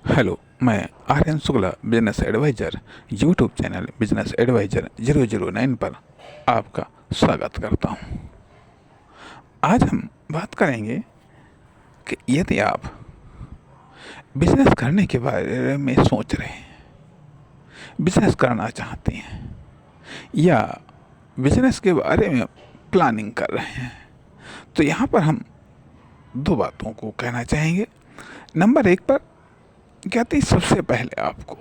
Hello, मैं Aryan Shukla business advisor YouTube channel business advisor 009 पर आपका स्वागत करता हूं। आज हम बात करेंगे कि यदि आप बिजनेस करने के बारे में सोच रहे हैं, बिजनेस करना चाहते हैं या बिजनेस के बारे में प्लानिंग कर रहे हैं, तो यहाँ पर हम दो बातों को कहना चाहेंगे। नंबर एक पर कहते हैं सबसे पहले आपको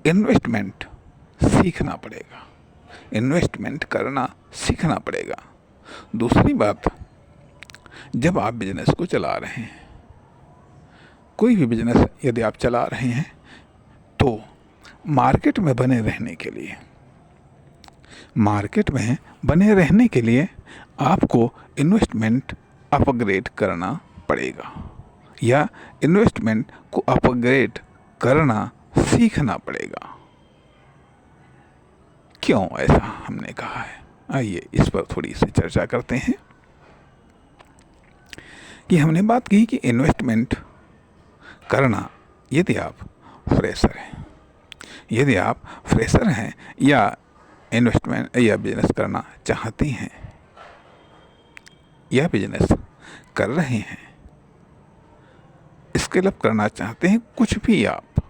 इन्वेस्टमेंट सीखना पड़ेगा, इन्वेस्टमेंट करना सीखना पड़ेगा। दूसरी बात, जब आप बिजनेस को चला रहे हैं, कोई भी बिजनेस यदि आप चला रहे हैं, तो मार्केट में बने रहने के लिए, आपको इन्वेस्टमेंट अपग्रेड करना पड़ेगा या इन्वेस्टमेंट को अपग्रेड करना सीखना पड़ेगा। क्यों ऐसा हमने कहा है, आइए इस पर थोड़ी सी चर्चा करते हैं। कि हमने बात की कि इन्वेस्टमेंट करना, यदि आप फ्रेशर हैं या इन्वेस्टमेंट या बिजनेस करना चाहते हैं या बिजनेस कर रहे हैं, स्केल अप करना चाहते हैं, कुछ भी आप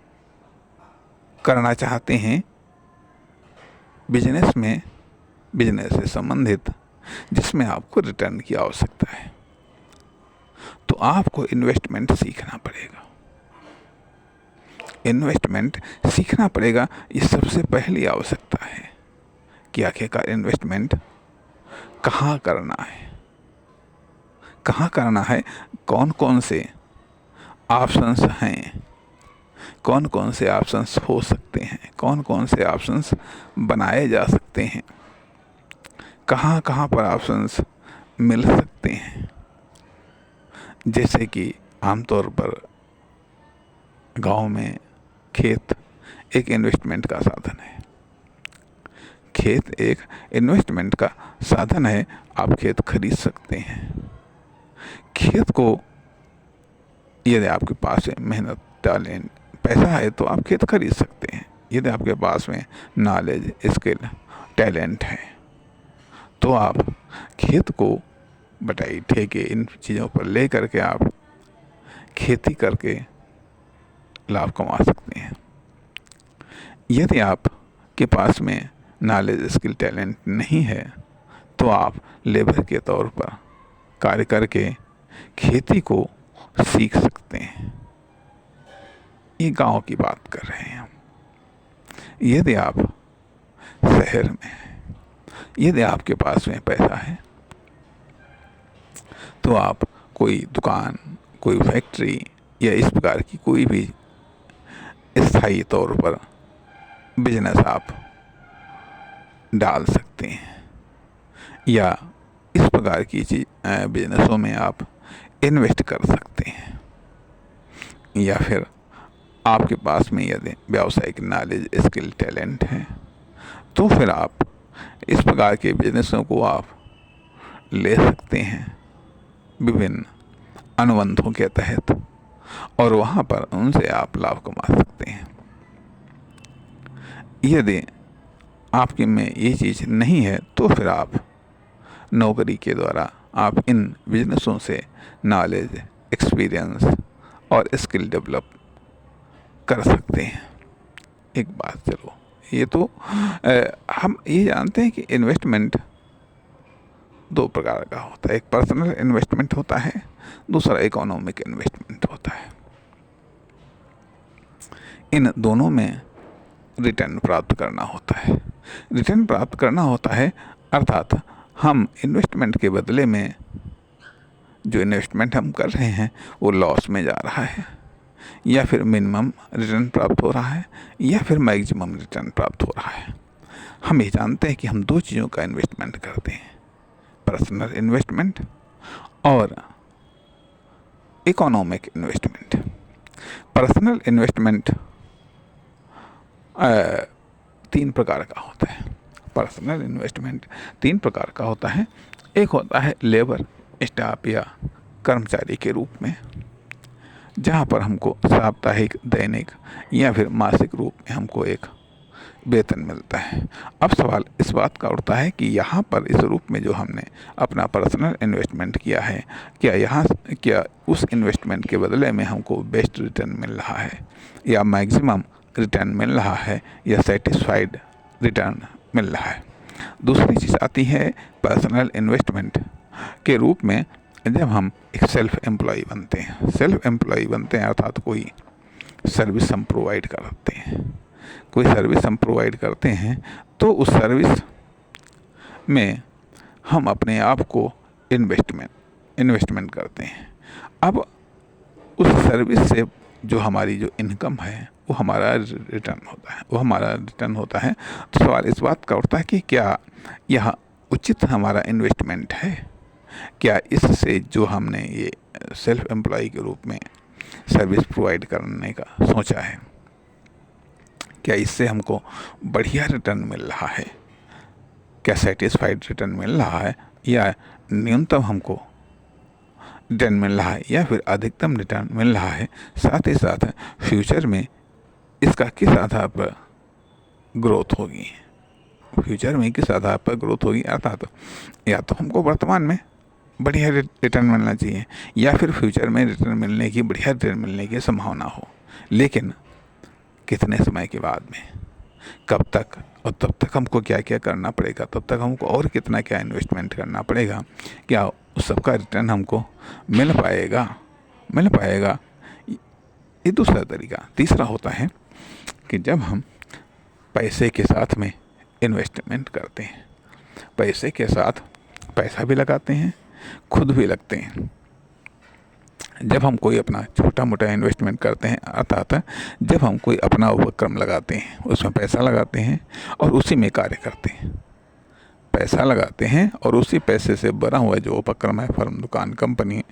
करना चाहते हैं बिजनेस से संबंधित, जिसमें आपको रिटर्न की आवश्यकता है, तो आपको इन्वेस्टमेंट सीखना पड़ेगा। इन्वेस्टमेंट सीखना पड़ेगा, ये सबसे पहली आवश्यकता है कि आखिरकार इन्वेस्टमेंट कहाँ करना है, कौन कौन से ऑप्शंस हैं, कौन कौन से ऑप्शंस हो सकते हैं, कौन कौन से ऑप्शंस बनाए जा सकते हैं, कहाँ कहाँ पर ऑप्शंस मिल सकते हैं। जैसे कि आमतौर पर गांव में खेत एक इन्वेस्टमेंट का साधन है। खेत एक इन्वेस्टमेंट का साधन है, आप खेत खरीद सकते हैं। खेत को यदि आपके पास मेहनत, टैलेंट, पैसा है तो आप खेत खरीद सकते हैं। यदि आपके पास में नॉलेज, स्किल, टैलेंट है तो आप खेत को बटाई, ठेके, इन चीज़ों पर ले करके आप खेती करके लाभ कमा सकते हैं। यदि आप के पास में नॉलेज, स्किल, टैलेंट नहीं है तो आप लेबर के तौर पर कार्य करके खेती को सीख सकते हैं। ये गांव की बात कर रहे हैं हम। यदि आप शहर में हैं, यदि आपके पास में पैसा है तो आप कोई दुकान, कोई फैक्ट्री या इस प्रकार की कोई भी स्थायी तौर पर बिजनेस आप डाल सकते हैं या इस प्रकार की बिजनेसों में आप इन्वेस्ट कर सकते हैं। या फिर आपके पास में यदि व्यावसायिक नॉलेज, स्किल, टैलेंट है तो फिर आप इस प्रकार के बिजनेसों को आप ले सकते हैं विभिन्न अनुबंधों के तहत, और वहाँ पर उनसे आप लाभ कमा सकते हैं। यदि आपके में ये चीज़ नहीं है तो फिर आप नौकरी के द्वारा आप इन बिजनेसों से नॉलेज, एक्सपीरियंस और स्किल डेवलप कर सकते हैं। एक बात, चलो ये तो हम ये जानते हैं कि इन्वेस्टमेंट दो प्रकार का होता है। एक पर्सनल इन्वेस्टमेंट होता है, दूसरा इकोनॉमिक इन्वेस्टमेंट होता है। इन दोनों में रिटर्न प्राप्त करना होता है। अर्थात हम इन्वेस्टमेंट के बदले में जो इन्वेस्टमेंट हम कर रहे हैं वो लॉस में जा रहा है, या फिर मिनिमम रिटर्न प्राप्त हो रहा है, या फिर मैक्सिमम रिटर्न प्राप्त हो रहा है। हम ये जानते हैं कि हम दो चीज़ों का इन्वेस्टमेंट करते हैं, पर्सनल इन्वेस्टमेंट और इकोनॉमिक इन्वेस्टमेंट। पर्सनल इन्वेस्टमेंट तीन प्रकार का होता है। एक होता है लेबर, स्टाफ या कर्मचारी के रूप में, जहाँ पर हमको साप्ताहिक, दैनिक या फिर मासिक रूप में हमको एक वेतन मिलता है। अब सवाल इस बात का उठता है कि यहाँ पर इस रूप में जो हमने अपना पर्सनल इन्वेस्टमेंट किया है, क्या उस इन्वेस्टमेंट के बदले में हमको बेस्ट रिटर्न मिल रहा है, या मैक्सिमम रिटर्न मिल रहा है, या सेटिस्फाइड रिटर्न मिल रहा है। दूसरी चीज़ आती है पर्सनल इन्वेस्टमेंट के रूप में, जब हम एक सेल्फ एम्प्लॉय बनते हैं। सेल्फ एम्प्लॉय बनते हैं अर्थात कोई सर्विस हम प्रोवाइड करते हैं, कोई सर्विस हम प्रोवाइड करते हैं, तो उस सर्विस में हम अपने आप को इन्वेस्टमेंट करते हैं। अब उस सर्विस से जो हमारी जो इनकम है वो हमारा रिटर्न होता है। तो सवाल इस बात का उठता है कि क्या यह उचित हमारा इन्वेस्टमेंट है? क्या इससे जो हमने ये सेल्फ एम्प्लॉय के रूप में सर्विस प्रोवाइड करने का सोचा है, क्या इससे हमको बढ़िया रिटर्न मिल रहा है? क्या सेटिस्फाइड रिटर्न मिल रहा है, या न्यूनतम हमको रिटर्न मिल रहा है, या फिर अधिकतम रिटर्न मिल रहा है? साथ ही साथ फ्यूचर में इसका किस आधार पर ग्रोथ होगी, अर्थात या तो हमको वर्तमान में बढ़िया रिटर्न मिलना चाहिए, या फिर फ्यूचर में बढ़िया रिटर्न मिलने की संभावना हो, लेकिन कितने समय के बाद में, कब तक, और तब तक हमको क्या क्या करना पड़ेगा, तब तक हमको और कितना क्या इन्वेस्टमेंट करना पड़ेगा, क्या उस सब का रिटर्न हमको मिल पाएगा। ये दूसरा तरीका। तीसरा होता है कि जब हम पैसे के साथ में इन्वेस्टमेंट करते हैं, पैसे के साथ पैसा भी लगाते हैं, खुद भी लगते हैं। जब हम कोई अपना छोटा मोटा इन्वेस्टमेंट करते हैं, अर्थात जब हम कोई अपना उपक्रम लगाते हैं, उसमें पैसा लगाते हैं और उसी में कार्य करते हैं, पैसा लगाते हैं और उसी पैसे से बना हुआ जो उपक्रम है, फर्म, दुकान, कंपनी,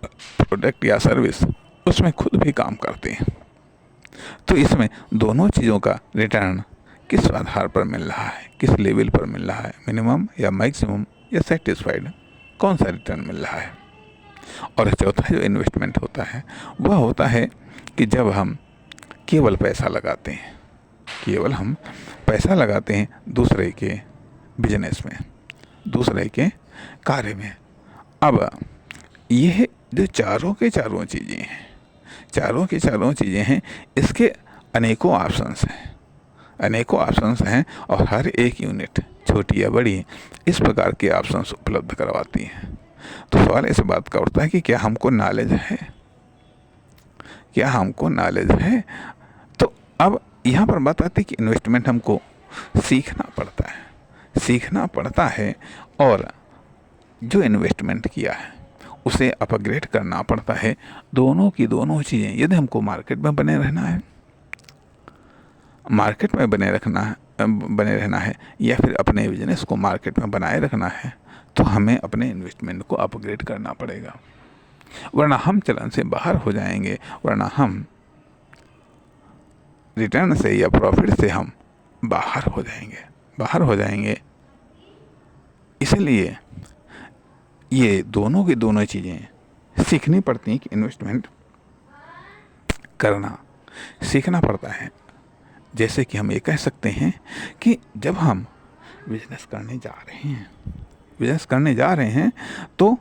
प्रोडक्ट या सर्विस, उसमें खुद भी काम करते हैं, तो इसमें दोनों चीज़ों का रिटर्न किस आधार पर मिल रहा है, किस लेवल पर मिल रहा है, मिनिमम या मैक्सिमम या सेटिस्फाइड, कौन सा रिटर्न मिल रहा है। और चौथा जो इन्वेस्टमेंट होता है वह होता है कि जब हम केवल पैसा लगाते हैं, दूसरे के बिजनेस में, दूसरे के कार्य में। अब यह जो चारों की चारों चीज़ें हैं, इसके अनेकों ऑप्शंस हैं और हर एक यूनिट, छोटी या बड़ी, इस प्रकार के ऑप्शंस उपलब्ध करवाती हैं। तो सवाल इस बात का उठता है कि क्या हमको नॉलेज है? तो अब यहाँ पर बात आती है कि इन्वेस्टमेंट हमको सीखना पड़ता है और जो इन्वेस्टमेंट किया है उसे अपग्रेड करना पड़ता है। दोनों की दोनों चीज़ें, यदि हमको मार्केट में बने रहना है या फिर अपने बिजनेस को मार्केट में बनाए रखना है, तो हमें अपने इन्वेस्टमेंट को अपग्रेड करना पड़ेगा, वरना हम चलन से बाहर हो जाएंगे, वरना हम रिटर्न से या प्रॉफिट से हम बाहर हो जाएंगे। इसलिए ये दोनों की दोनों चीज़ें सीखनी पड़ती हैं कि इन्वेस्टमेंट करना सीखना पड़ता है। जैसे कि हम ये कह सकते हैं कि जब हम बिजनेस करने जा रहे हैं तो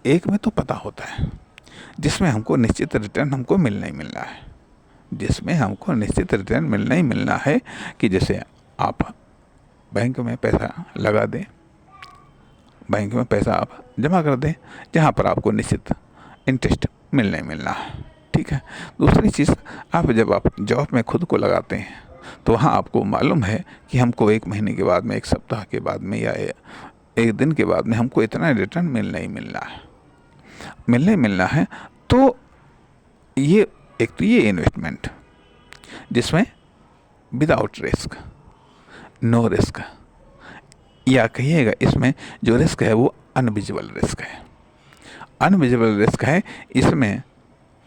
एक में तो पता होता है जिसमें हमको निश्चित रिटर्न हमको मिलना ही मिलना है, कि जैसे आप बैंक में पैसा लगा दें, बैंक में पैसा आप जमा कर दें, जहाँ पर आपको निश्चित इंटरेस्ट मिलना है, ठीक है। दूसरी चीज़, जब आप जॉब में खुद को लगाते हैं तो वहाँ आपको मालूम है कि हमको एक महीने के बाद में, एक सप्ताह के बाद में या एक दिन के बाद में हमको इतना रिटर्न मिलना ही मिलना है। तो ये इन्वेस्टमेंट जिसमें विदाउट रिस्क, नो रिस्क, या कहिएगा इसमें जो रिस्क है वो अनविजिबल रिस्क है। इसमें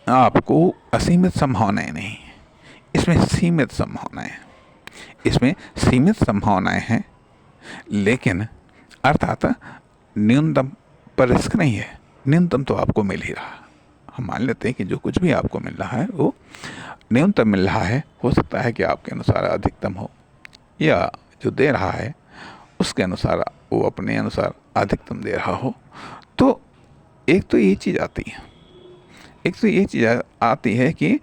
आपको असीमित संभावनाएं नहीं, इसमें सीमित संभावनाएं हैं, लेकिन अर्थात न्यूनतम पर रिस्क नहीं है, न्यूनतम तो आपको मिल ही रहा, हम मान लेते हैं कि जो कुछ भी आपको मिल रहा है वो न्यूनतम मिल रहा है। हो सकता है कि आपके अनुसार अधिकतम हो, या जो दे रहा है उसके अनुसार वो अपने अनुसार अधिकतम दे रहा हो। तो एक तो ये चीज़ आती है, एक तो ये चीज़ आती है कि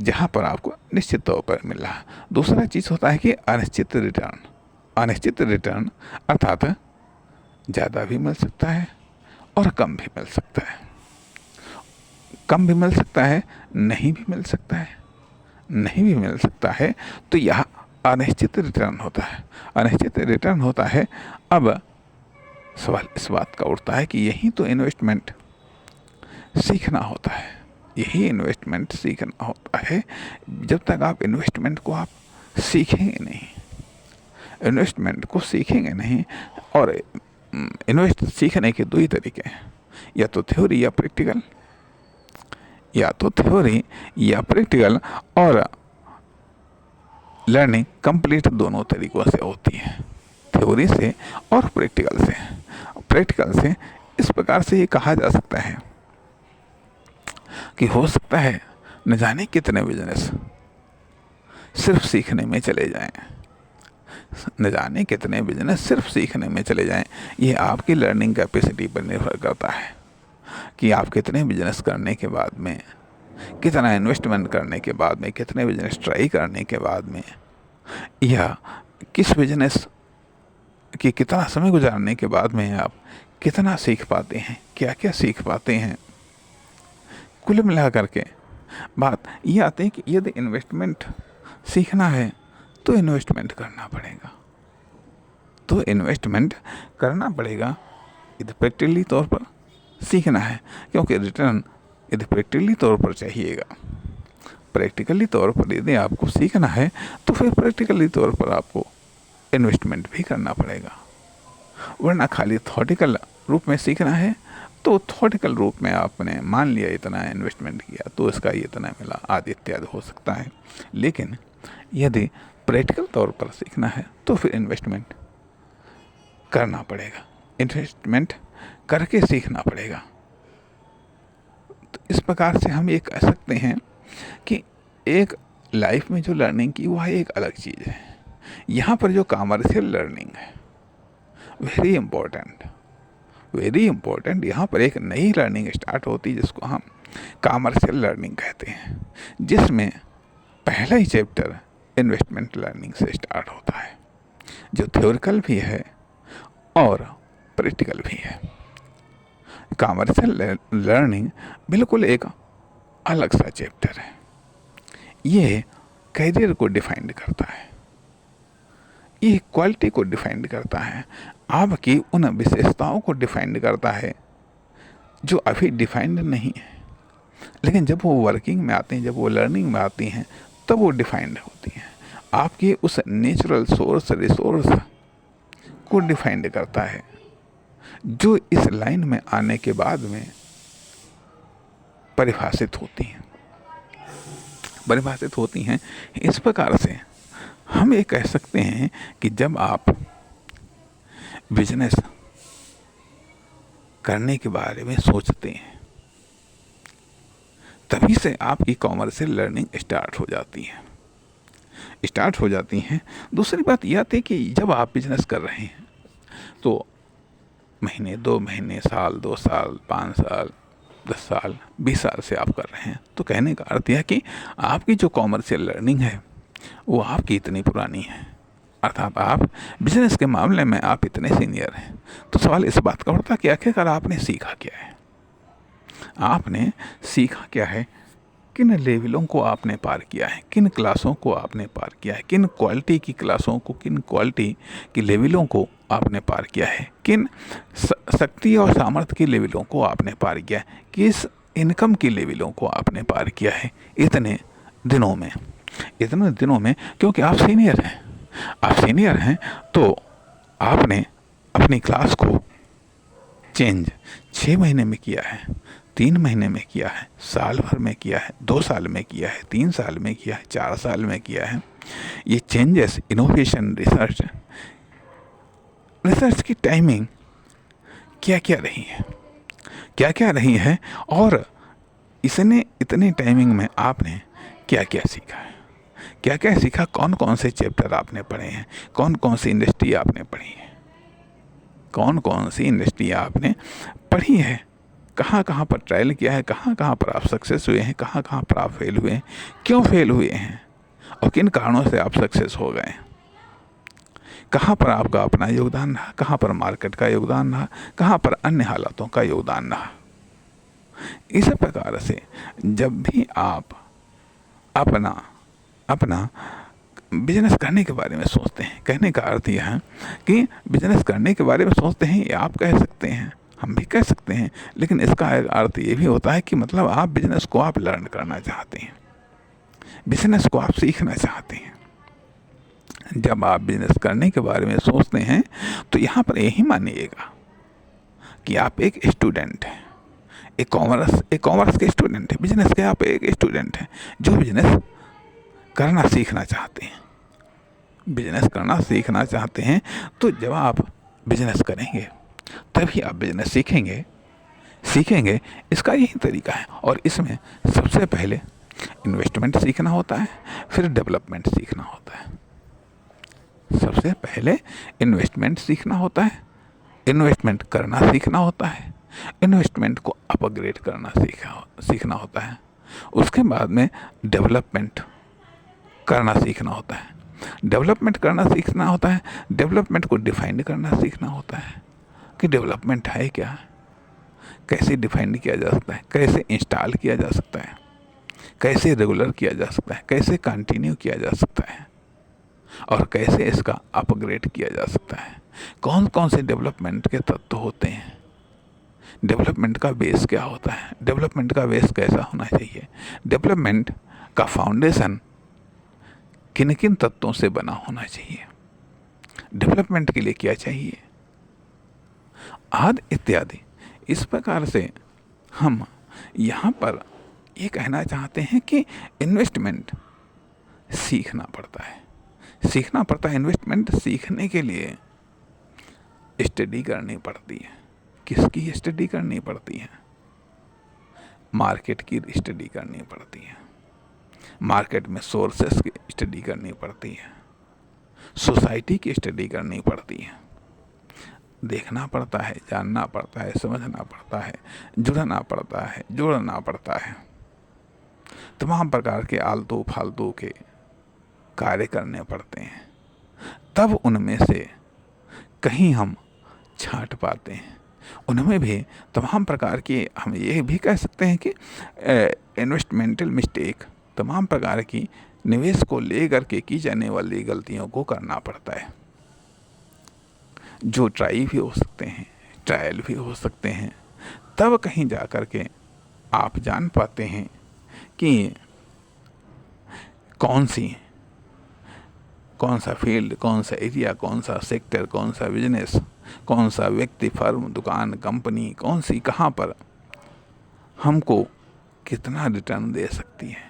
जहाँ पर आपको निश्चित तौर पर मिल रहा है। दूसरा चीज़ होता है कि अनिश्चित रिटर्न। अनिश्चित रिटर्न अर्थात ज़्यादा भी मिल सकता है और कम भी मिल सकता है। कम भी मिल सकता है, नहीं भी मिल सकता है, नहीं भी मिल सकता है। तो यह अनिश्चित रिटर्न होता है। अनिश्चित रिटर्न होता है। अब सवाल इस बात का उठता है कि यही तो इन्वेस्टमेंट सीखना होता है, यही इन्वेस्टमेंट सीखना होता है। जब तक आप इन्वेस्टमेंट को आप सीखेंगे नहीं, इन्वेस्टमेंट को सीखेंगे नहीं, और इन्वेस्ट सीखने के दो ही तरीके हैं, या तो थ्योरी या प्रैक्टिकल, या तो थ्योरी या प्रैक्टिकल। और लर्निंग कंप्लीट दोनों तरीकों से होती है, थ्योरी से और प्रैक्टिकल से। प्रैक्टिकल से इस प्रकार से ये कहा जा सकता है कि हो सकता है न जाने कितने बिजनेस सिर्फ सीखने में चले जाएं, न जाने कितने बिजनेस सिर्फ सीखने में चले जाएं। ये आपकी लर्निंग कैपेसिटी पर निर्भर करता है कि आप कितने बिजनेस करने के बाद में, कितना इन्वेस्टमेंट करने के बाद में, कितने बिजनेस ट्राई करने के बाद में, या किस बिजनेस कि कितना समय गुजारने के बाद में आप कितना सीख पाते हैं, क्या क्या सीख पाते हैं। कुल मिला करके बात ये आती है कि यदि इन्वेस्टमेंट सीखना है तो इन्वेस्टमेंट करना पड़ेगा, तो इन्वेस्टमेंट करना पड़ेगा। यदि प्रैक्टिकली तौर पर सीखना है, क्योंकि रिटर्न यदि प्रैक्टिकली तौर पर चाहिएगा, प्रैक्टिकली तौर पर यदि आपको सीखना है तो फिर प्रैक्टिकली तौर पर आपको इन्वेस्टमेंट भी करना पड़ेगा। वरना खाली थॉटिकल रूप में सीखना है तो थॉटिकल रूप में आपने मान लिया इतना इन्वेस्टमेंट किया तो इसका इतना मिला, आदि इत्यादि हो सकता है। लेकिन यदि प्रैक्टिकल तौर पर सीखना है तो फिर इन्वेस्टमेंट करना पड़ेगा, इन्वेस्टमेंट करके सीखना पड़ेगा। तो इस प्रकार से हम ये कह सकते हैं कि एक लाइफ में जो लर्निंग की वह एक अलग चीज़ है। यहाँ पर जो कमर्शियल लर्निंग है, वेरी इम्पोर्टेंट, यहाँ पर एक नई लर्निंग स्टार्ट होती है जिसको हम कमर्शियल लर्निंग कहते हैं, जिसमें पहला ही चैप्टर इन्वेस्टमेंट लर्निंग से स्टार्ट होता है, जो थ्योरिकल भी है और प्रैक्टिकल भी है। कमर्शियल लर्निंग बिल्कुल एक अलग सा चैप्टर है। ये करियर को डिफाइन करता है, ये क्वालिटी को डिफाइन करता है, आपकी उन विशेषताओं को डिफाइन करता है जो अभी डिफाइंड नहीं है, लेकिन जब वो वर्किंग में आती हैं, जब वो लर्निंग में आती हैं तब वो डिफाइंड होती हैं। आपकी उस नेचुरल रिसोर्स को डिफाइंड करता है जो इस लाइन में आने के बाद में परिभाषित होती हैं। इस प्रकार से हम ये कह सकते हैं कि जब आप बिजनेस करने के बारे में सोचते हैं तभी से आपकी कॉमर्शियल लर्निंग स्टार्ट हो जाती हैं। दूसरी बात यह आती है कि जब आप बिजनेस कर रहे हैं तो महीने, 2 महीने, साल, 2 साल, 5 साल, 10 साल, 20 साल से आप कर रहे हैं, तो कहने का अर्थ यह कि आपकी जो कॉमर्शियल लर्निंग है वो आपकी इतनी पुरानी है, अर्थात आप बिजनेस के मामले में आप इतने सीनियर हैं। तो सवाल इस बात का उठता है कि आखिरकार आपने सीखा क्या है, आपने सीखा क्या है, किन लेवलों को आपने पार किया है, किन क्लासों को आपने पार किया है, किन क्वालिटी की क्लासों को, किन क्वालिटी की लेवलों को आपने पार किया है, किन शक्ति और सामर्थ्य की लेवलों को आपने पार किया है, किस इनकम की लेवलों को आपने पार किया है इतने दिनों में। क्योंकि आप सीनियर हैं तो आपने अपनी क्लास को चेंज 6 महीने में किया है, 3 महीने में किया है, साल भर में किया है, 2 साल में किया है, 3 साल में किया है, 4 साल में किया है। ये चेंजेस, इनोवेशन, रिसर्च की टाइमिंग क्या क्या रही है और इसने इतने टाइमिंग में आपने क्या क्या सीखा है, क्या क्या सीखा, कौन कौन से चैप्टर आपने पढ़े हैं, कौन कौन सी इंडस्ट्री आपने पढ़ी है, कौन कौन सी इंडस्ट्री आपने पढ़ी है, कहाँ कहाँ पर ट्रायल किया है, कहाँ कहाँ पर आप सक्सेस हुए हैं, कहाँ कहाँ पर आप फेल हुए हैं, क्यों फेल हुए हैं और किन कारणों से आप सक्सेस हो गए, कहाँ पर आपका अपना योगदान रहा, कहाँ पर मार्केट का योगदान रहा, कहाँ पर अन्य हालातों का योगदान रहा। इस प्रकार से जब भी आप अपना अपना बिजनेस करने के बारे में सोचते हैं, कहने का अर्थ यह है कि बिजनेस करने के बारे में सोचते हैं, ये आप कह सकते हैं, हम भी कह सकते हैं, लेकिन इसका एक अर्थ ये भी होता है कि मतलब आप बिजनेस को आप लर्न करना चाहते हैं, बिजनेस को आप सीखना चाहते हैं। जब आप बिजनेस करने के बारे में सोचते हैं तो यहाँ पर यही मानिएगा कि आप एक स्टूडेंट हैं, एक कॉमर्स के स्टूडेंट है, बिजनेस के आप एक स्टूडेंट हैं जो बिजनेस करना सीखना चाहते हैं, बिजनेस करना सीखना चाहते हैं। तो जब आप बिजनेस करेंगे तभी आप बिजनेस सीखेंगे। इसका यही तरीका है। और इसमें सबसे पहले इन्वेस्टमेंट सीखना होता है, फिर डेवलपमेंट सीखना होता है। सबसे पहले इन्वेस्टमेंट सीखना होता है, इन्वेस्टमेंट करना सीखना होता है, इन्वेस्टमेंट को अपग्रेड करना सीखना होता है। उसके बाद में डेवलपमेंट करना सीखना होता है, डेवलपमेंट करना सीखना होता है, डेवलपमेंट को डिफाइन करना सीखना होता है कि डेवलपमेंट है क्या, कैसे डिफाइन किया जा सकता है, कैसे इंस्टॉल किया जा सकता है, कैसे रेगुलर किया जा सकता है, कैसे कंटिन्यू किया जा सकता है और कैसे इसका अपग्रेड किया जा सकता है। कौन कौन से डेवलपमेंट के तत्व होते हैं, डेवलपमेंट का बेस क्या होता है, डेवलपमेंट का बेस कैसा होना चाहिए, डेवलपमेंट का फाउंडेशन किन किन तत्वों से बना होना चाहिए, डेवलपमेंट के लिए क्या चाहिए, आदि इत्यादि। इस प्रकार से हम यहाँ पर ये कहना चाहते हैं कि इन्वेस्टमेंट सीखना पड़ता है, इन्वेस्टमेंट सीखने के लिए स्टडी करनी पड़ती है। किसकी स्टडी करनी पड़ती है? मार्केट की स्टडी करनी पड़ती है, मार्केट में सोर्सेस की स्टडी करनी पड़ती है, सोसाइटी की स्टडी करनी पड़ती है, देखना पड़ता है, जानना पड़ता है, समझना पड़ता है, जुड़ना पड़ता है, जोड़ना पड़ता है, तमाम प्रकार के आलतू फालतू के कार्य करने पड़ते हैं, तब उनमें से कहीं हम छांट पाते हैं। उनमें भी तमाम प्रकार की, हम ये भी कह सकते हैं कि इन्वेस्टमेंटल मिस्टेक, तमाम प्रकार की निवेश को लेकर के की जाने वाली गलतियों को करना पड़ता है, जो ट्राई भी हो सकते हैं, ट्रायल भी हो सकते हैं। तब कहीं जा कर के आप जान पाते हैं कि कौन सा फील्ड, कौन सा एरिया, कौन सा सेक्टर, कौन सा बिजनेस, कौन सा व्यक्ति, फर्म, दुकान, कंपनी, कौन सी कहाँ पर हमको कितना रिटर्न दे सकती है,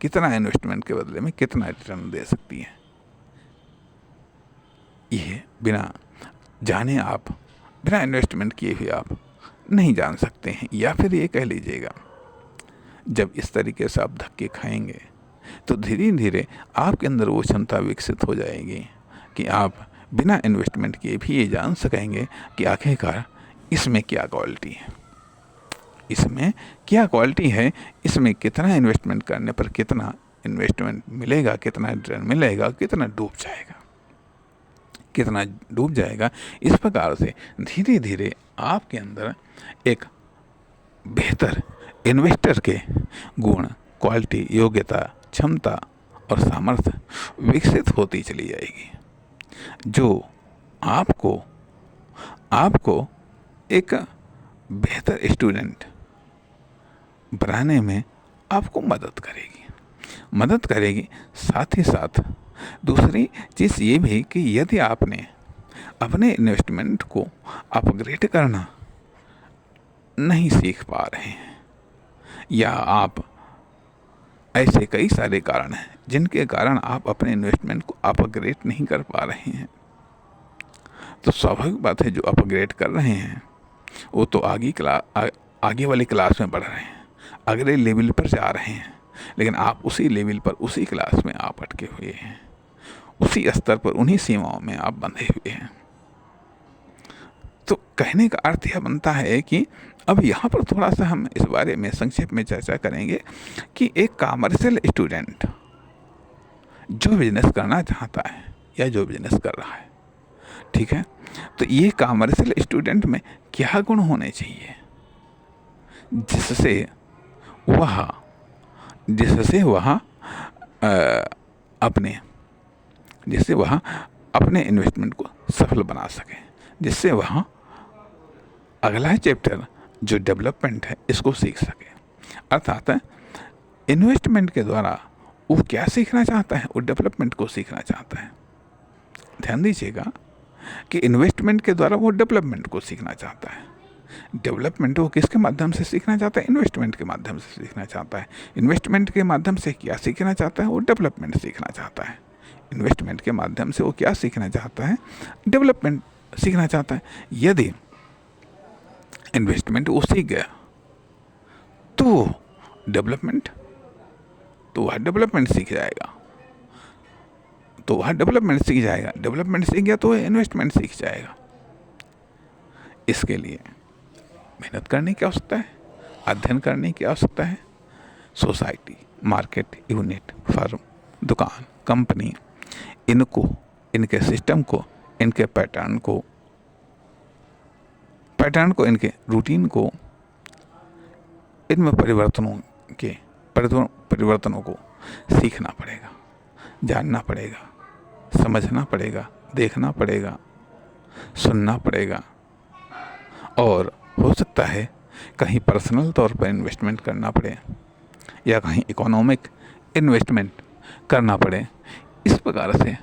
कितना इन्वेस्टमेंट के बदले में कितना रिटर्न दे सकती है। ये बिना जाने आप, बिना इन्वेस्टमेंट किए भी आप नहीं जान सकते हैं। या फिर ये कह लीजिएगा, जब इस तरीके से आप धक्के खाएंगे तो धीरे धीरे आपके अंदर वो क्षमता विकसित हो जाएगी कि आप बिना इन्वेस्टमेंट किए भी ये जान सकेंगे कि आखिरकार इसमें क्या क्वालिटी है, इसमें क्या क्वालिटी है, इसमें कितना इन्वेस्टमेंट करने पर कितना इन्वेस्टमेंट मिलेगा, कितना रिटर्न मिलेगा, कितना डूब जाएगा। इस प्रकार से धीरे धीरे आपके अंदर एक बेहतर इन्वेस्टर के गुण, क्वालिटी, योग्यता, क्षमता और सामर्थ्य विकसित होती चली जाएगी, जो आपको एक बेहतर स्टूडेंट बनाने में आपको मदद करेगी। साथ ही साथ दूसरी चीज़ ये भी कि यदि आपने अपने इन्वेस्टमेंट को अपग्रेड करना नहीं सीख पा रहे हैं, या आप ऐसे कई सारे कारण हैं जिनके कारण आप अपने इन्वेस्टमेंट को अपग्रेड नहीं कर पा रहे हैं, तो स्वाभाविक बात है, जो अपग्रेड कर रहे हैं वो तो आगे वाली क्लास में बढ़ रहे हैं, अगले लेवल पर जा रहे हैं, लेकिन आप उसी लेवल पर, उसी क्लास में आप अटके हुए हैं, उसी स्तर पर, उन्हीं सीमाओं में आप बंधे हुए हैं। तो कहने का अर्थ यह बनता है कि अब यहाँ पर थोड़ा सा हम इस बारे में संक्षेप में चर्चा करेंगे कि एक कॉमर्शियल स्टूडेंट जो बिजनेस करना चाहता है या जो बिजनेस कर रहा है, ठीक है, तो ये कॉमर्शियल स्टूडेंट में क्या गुण होने चाहिए जिससे वह अपने इन्वेस्टमेंट को सफल बना सके, जिससे वह अगला चैप्टर जो डेवलपमेंट है इसको सीख सके। अर्थात इन्वेस्टमेंट के द्वारा वो क्या सीखना चाहता है, वो डेवलपमेंट को सीखना चाहता है। ध्यान दीजिएगा कि इन्वेस्टमेंट के द्वारा वो डेवलपमेंट को सीखना चाहता है। डेवलपमेंट वो किसके माध्यम से सीखना चाहता है, इन्वेस्टमेंट के माध्यम से सीखना चाहता है। इन्वेस्टमेंट के माध्यम से क्या सीखना चाहता है, वो डेवलपमेंट सीखना चाहता है। इन्वेस्टमेंट के माध्यम से वो क्या सीखना चाहता है, डेवलपमेंट सीखना चाहता है। यदि इन्वेस्टमेंट वो सीख गया तो वह डेवलपमेंट सीख जाएगा, डेवलपमेंट सीख गया तो इन्वेस्टमेंट सीख जाएगा। इसके लिए मेहनत करने की आवश्यकता है, अध्ययन करने की आवश्यकता है। सोसाइटी, मार्केट, यूनिट, फर्म, दुकान, कंपनी, इनके सिस्टम को, इनके पैटर्न को, इनके रूटीन को, इनमें परिवर्तनों को सीखना पड़ेगा, जानना पड़ेगा, समझना पड़ेगा, देखना पड़ेगा, सुनना पड़ेगा। और हो सकता है कहीं पर्सनल तौर पर इन्वेस्टमेंट करना पड़े या कहीं इकोनॉमिक इन्वेस्टमेंट करना पड़े। इस प्रकार से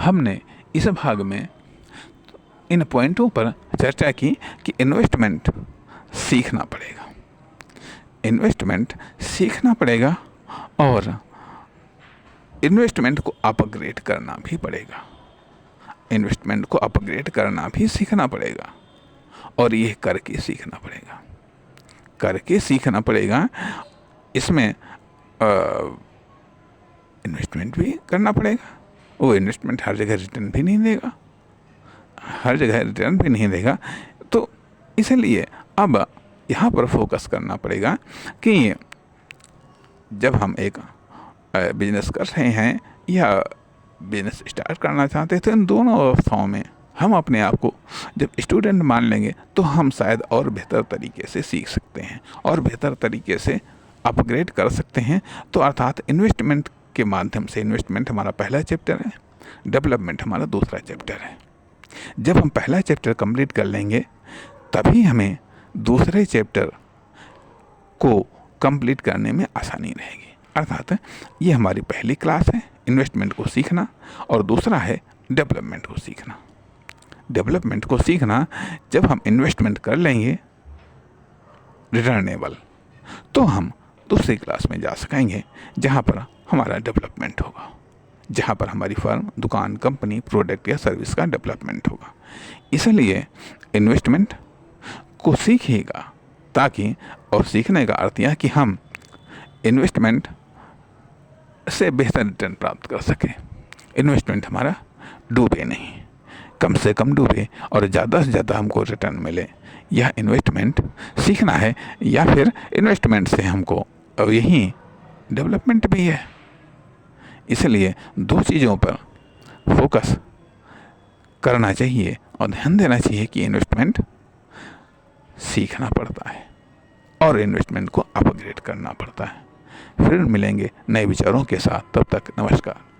हमने इस भाग में इन पॉइंटों पर चर्चा की कि इन्वेस्टमेंट सीखना पड़ेगा और इन्वेस्टमेंट को अपग्रेड करना भी पड़ेगा, सीखना पड़ेगा। और ये करके सीखना पड़ेगा। इसमें इन्वेस्टमेंट भी करना पड़ेगा। वो इन्वेस्टमेंट हर जगह रिटर्न भी नहीं देगा, तो इसलिए अब यहाँ पर फोकस करना पड़ेगा कि जब हम एक बिजनेस कर रहे हैं या बिजनेस स्टार्ट करना चाहते हैं तो इन दोनों अवस्थाओं में हम अपने आप को जब स्टूडेंट मान लेंगे तो हम शायद और बेहतर तरीके से सीख सकते हैं और बेहतर तरीके से अपग्रेड कर सकते हैं। तो अर्थात इन्वेस्टमेंट के माध्यम से, इन्वेस्टमेंट हमारा पहला चैप्टर है, डेवलपमेंट हमारा दूसरा चैप्टर है। जब हम पहला चैप्टर कंप्लीट कर लेंगे तभी हमें दूसरे चैप्टर को कंप्लीट करने में आसानी रहेगी। अर्थात ये हमारी पहली क्लास है इन्वेस्टमेंट को सीखना, और दूसरा है डेवलपमेंट को सीखना। जब हम इन्वेस्टमेंट कर लेंगे रिटर्नेबल, तो हम दूसरी क्लास में जा सकेंगे जहाँ पर हमारा डेवलपमेंट होगा, जहाँ पर हमारी फर्म, दुकान, कंपनी, प्रोडक्ट या सर्विस का डेवलपमेंट होगा। इसलिए इन्वेस्टमेंट को सीखिएगा ताकि, और सीखने का अर्थ यह कि हम इन्वेस्टमेंट से बेहतर रिटर्न प्राप्त कर सकें। इन्वेस्टमेंट हमारा डूबे नहीं, कम से कम डूबे और ज़्यादा से ज़्यादा हमको रिटर्न मिले। यह इन्वेस्टमेंट सीखना है, या फिर इन्वेस्टमेंट से हमको अब यही डेवलपमेंट भी है। इसलिए दो चीज़ों पर फोकस करना चाहिए और ध्यान देना चाहिए कि इन्वेस्टमेंट सीखना पड़ता है और इन्वेस्टमेंट को अपग्रेड करना पड़ता है। फिर मिलेंगे नए विचारों के साथ, तब तक नमस्कार।